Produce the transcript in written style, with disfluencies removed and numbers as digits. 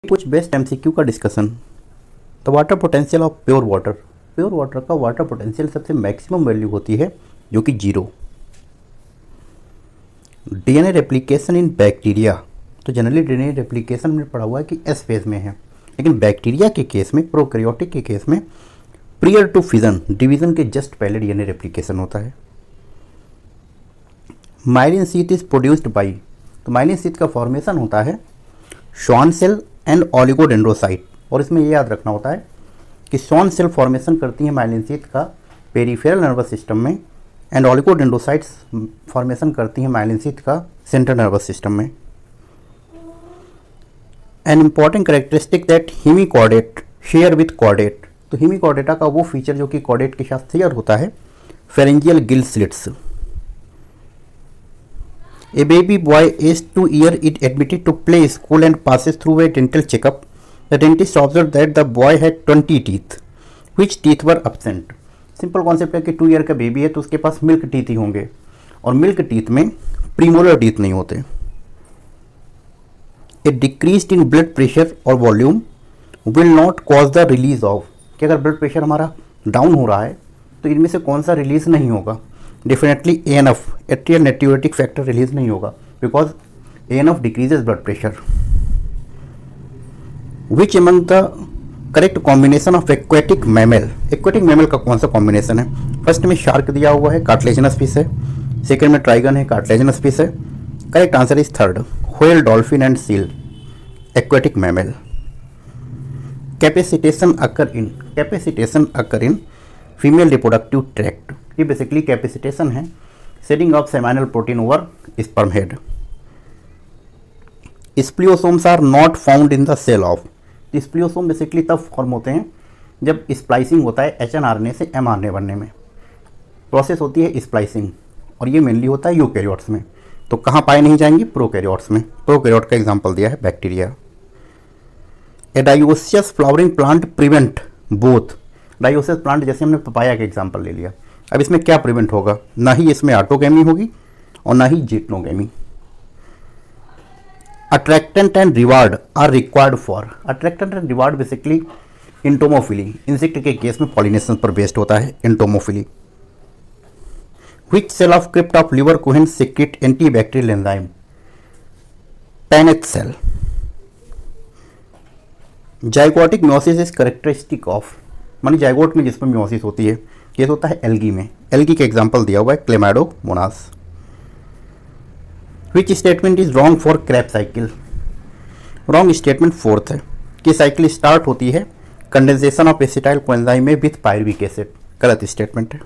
कुछ best MCQ का discussion. The water potential of pure water. Pure water का water potential सबसे maximum value होती है जो कि 0। डीएनए रेप्लिकेशन इन बैक्टीरिया। तो जनरली डीएनए रेप्लिकेशन में पढ़ा हुआ है कि एस फेज में है, लेकिन बैक्टीरिया के केस में, प्रोकैरियोटिक के केस में प्रियर टू फिजन, डिवीजन के जस्ट पहले डीएनए रेप्लिकेशन होता है। Myelin sheath is produced by. तो माइलिन शीथ का फॉर्मेशन होता है श्वान सेल एंड ओलिगोडेंड्रोसाइट। और इसमें ये याद रखना होता है कि श्वान सेल फॉर्मेशन करती है माइलिन शीथ का पेरिफेरल नर्वस सिस्टम में, एंड ओलिगोडेंड्रोसाइट्स फॉर्मेशन करती है माइलिन शीथ का सेंट्रल नर्वस सिस्टम में। An important characteristic that hemichordate share with chordate. तो हेमिकॉर्डेटा का वो फीचर जो कि कॉर्डेट के साथ शेयर होता है, pharyngeal gill slits. A baby boy aged 2 years is admitted to play school and passes through a dental checkup. The dentist observed that the boy had 20 teeth. Which teeth were absent? Simple concept है कि 2 year का baby है तो उसके पास milk teeth ही होंगे, और milk teeth में premolar teeth नहीं होते। ए डिक्रीज इन ब्लड प्रेशर और volume will not cause the release of. कि अगर ब्लड प्रेशर हमारा डाउन हो रहा है तो इनमें से कौन सा रिलीज नहीं होगा? Definitely ANF, atrial natriuretic factor release नहीं होगा, because ANF decreases blood pressure. Which among the correct combination of aquatic mammal. Aquatic mammal का कौन सा कॉम्बिनेशन है? फर्स्ट में शार्क दिया हुआ है, कार्टिलेजिनस फिश है। सेकेंड में ट्राइगन है, कार्टिलेजिनस फिश है। Correct answer is third, whale, dolphin and seal, aquatic mammal. Capacitation occur in female reproductive tract. ये बेसिकली कैपेसिटेशन है, shedding of seminal protein over sperm head. Spliceosomes are not found in the cell of. Spliceosome basically तब form होते हैं जब splicing होता है HNRNA से mRNA बनने में, प्रोसेस होती है स्प्लाइसिंग, और ये मेनली होता है यूकैरियोट्स में। तो कहाँ पाए नहीं जाएंगे? प्रोकैरियोट्स में। प्रोकैरियोट का एग्जाम्पल दिया है bacteria. A dioecious flowering plant prevent both. Dioecious plant जैसे हमने पपाया का एग्जाम्पल ले लिया, अब इसमें क्या प्रिवेंट होगा? ना ही इसमें ऑटोगैमी होगी और ना ही geitonogamy. Attractant and reward are required for. Attractant and reward basically entomophily, insect के केस में पॉलिनेशन पर बेस्ड होता है entomophily. Which cell of crypt of Lieberkühn secrete antibacterial enzyme? Paneth cell. Zygotic meiosis is characteristic of, मानी zygote में जिसमें meiosis होती है, केस होता है एल्गी में। एल्गी का एग्जांपल दिया हुआ है Chlamydomonas. Which statement is wrong for Krebs cycle? Wrong statement fourth है कि साइकिल स्टार्ट होती है कंडेंसेशन ऑफ एसिटाइल कोएंजाइम में विथ पायरुविक एसिड। गलत स्टेटमेंट है।